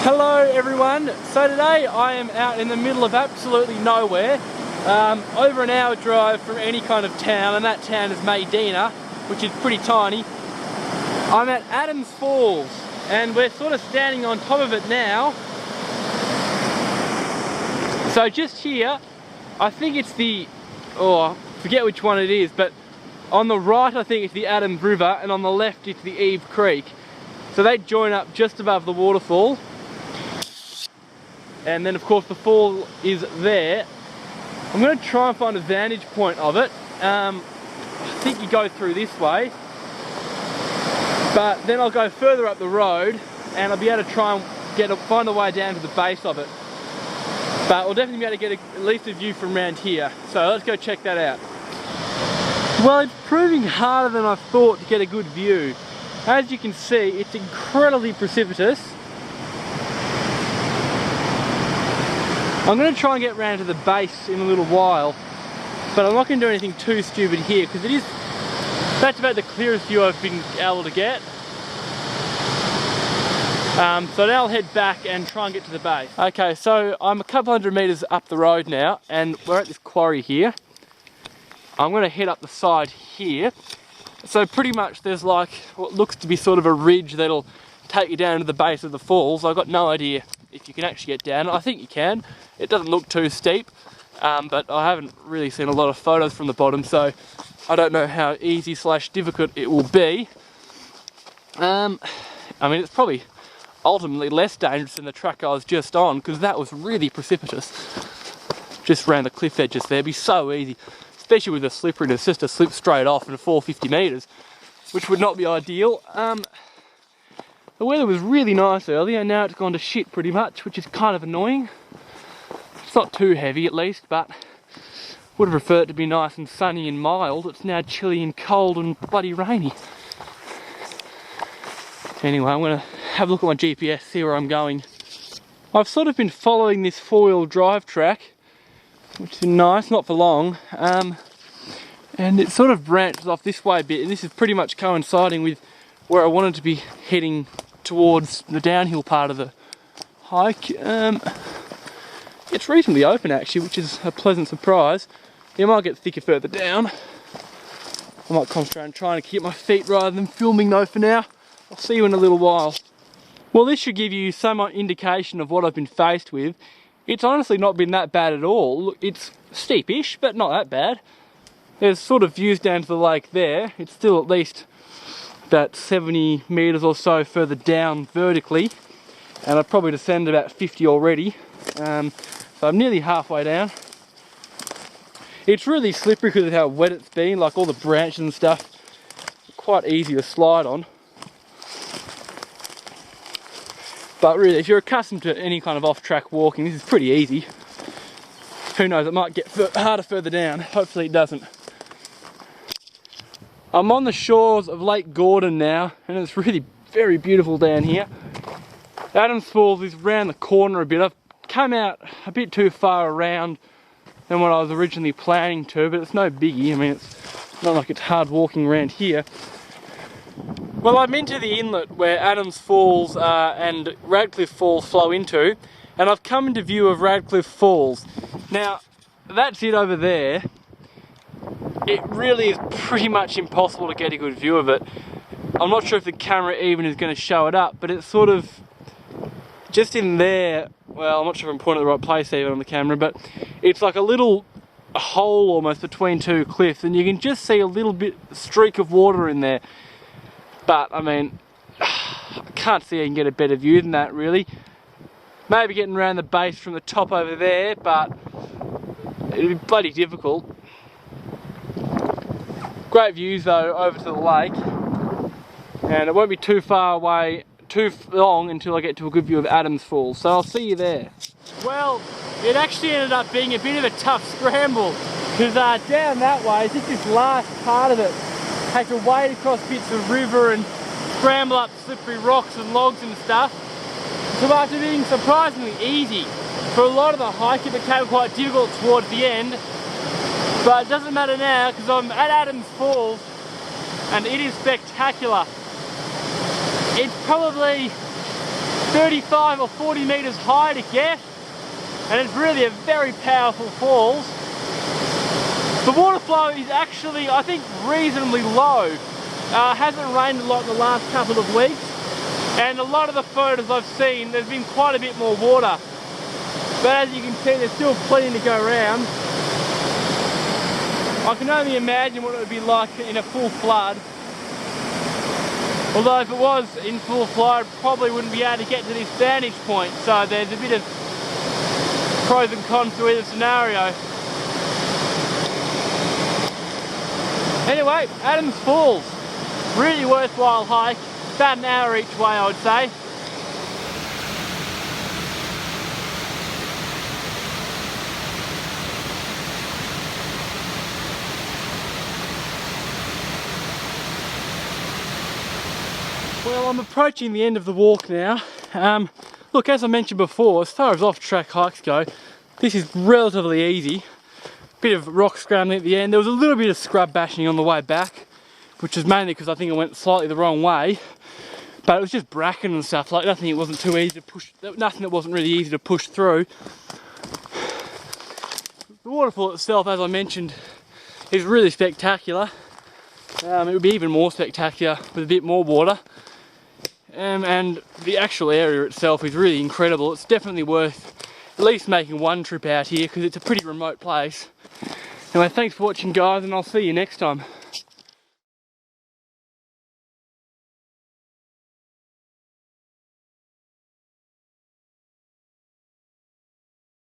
Hello everyone, so today I am out in the middle of absolutely nowhere, over an hour drive from any kind of town, and that town is Medina, which is pretty tiny. I'm at Adams Falls and we're sort of standing on top of it now. So just here, I think it's the, I forget which one it is, but on the right I think it's the Adams River and on the left it's the Eve Creek. So they join up just above the waterfall. And then of course the fall is there. I'm going to try and find a vantage point of it. I think you go through this way, but then I'll go further up the road and I'll be able to try and find a way down to the base of it. But we'll definitely be able to get at least a view from around here. So let's go check that out. Well, it's proving harder than I thought to get a good view. As you can see, it's incredibly precipitous. I'm going to try and get round to the base in a little while, but I'm not going to do anything too stupid here because that's about the clearest view I've been able to get. So now I'll head back and try and get to the base. Okay, so I'm a couple hundred metres up the road now and we're at this quarry here. I'm going to head up the side here. So pretty much there's like what looks to be sort of a ridge that'll take you down to the base of the falls. I've got no idea if you can actually get down. I think you can. It doesn't look too steep, but I haven't really seen a lot of photos from the bottom, so I don't know how easy / difficult it will be. I mean, it's probably ultimately less dangerous than the track I was just on, because that was really precipitous. Just around the cliff edges there. It'd be so easy, especially with the slipperiness, just to slip straight off and fall 50 metres, which would not be ideal. The weather was really nice earlier, and now it's gone to shit pretty much, which is kind of annoying. It's not too heavy at least, but would have preferred it to be nice and sunny and mild. It's now chilly and cold and bloody rainy. Anyway, I'm going to have a look at my GPS, see where I'm going. I've sort of been following this four-wheel drive track, which is nice, not for long, and it sort of branches off this way a bit, and this is pretty much coinciding with where I wanted to be heading towards the downhill part of the hike. It's reasonably open actually, which is a pleasant surprise. It might get thicker further down. I might concentrate on trying to keep my feet rather than filming though for now. I'll see you in a little while. Well, this should give you some indication of what I've been faced with. It's honestly not been that bad at all. Look, it's steepish, but not that bad. There's sort of views down to the lake there. It's still at least about 70 metres or so further down vertically, and I've probably descended about 50 already. So I'm nearly halfway down. It's really slippery because of how wet it's been, like all the branches and stuff. Quite easy to slide on. But really, if you're accustomed to any kind of off-track walking, this is pretty easy. Who knows, it might get harder further down. Hopefully it doesn't. I'm on the shores of Lake Gordon now, and it's really very beautiful down here. Adams Falls is round the corner a bit. I've come out a bit too far around than what I was originally planning to, but it's no biggie. I mean, it's not like it's hard walking around here. Well, I'm into the inlet where Adams Falls and Radcliffe Falls flow into, and I've come into view of Radcliffe Falls. Now, that's it over there. It really is pretty much impossible to get a good view of it. I'm not sure if the camera even is going to show it up, but it's sort of just in there. Well, I'm not sure if I'm pointing at the right place even on the camera, but it's like a little hole almost between two cliffs, and you can just see a little bit streak of water in there. But I mean, I can't see I can get a better view than that really. Maybe getting around the base from the top over there, but it'd be bloody difficult. Great views though over to the lake, and it won't be too far away, too long until I get to a good view of Adams Falls, so I'll see you there. Well, it actually ended up being a bit of a tough scramble, because down that way, just this last part of it, I had to wade across bits of river and scramble up slippery rocks and logs and stuff. So after being surprisingly easy, for a lot of the hike it became quite difficult towards the end. But it doesn't matter now because I'm at Adams Falls and it is spectacular. It's probably 35 or 40 metres high to get, and it's really a very powerful falls. The water flow is actually, I think, reasonably low. Hasn't rained a lot in the last couple of weeks, and a lot of the photos I've seen, there's been quite a bit more water. But as you can see, there's still plenty to go around. I can only imagine what it would be like in a full flood. Although if it was in full flood, I probably wouldn't be able to get to this vantage point. So there's a bit of pros and cons to either scenario. Anyway, Adams Falls. Really worthwhile hike. About an hour each way, I would say. Well, I'm approaching the end of the walk now. Look, as I mentioned before, as far as off-track hikes go, this is relatively easy. Bit of rock scrambling at the end. There was a little bit of scrub bashing on the way back, which was mainly because I think I went slightly the wrong way. But it was just bracken and stuff, like nothing that wasn't too easy to push, nothing that wasn't really easy to push through. The waterfall itself, as I mentioned, is really spectacular. It would be even more spectacular with a bit more water. And the actual area itself is really incredible. It's definitely worth at least making one trip out here because it's a pretty remote place. Anyway, thanks for watching guys, and I'll see you next time.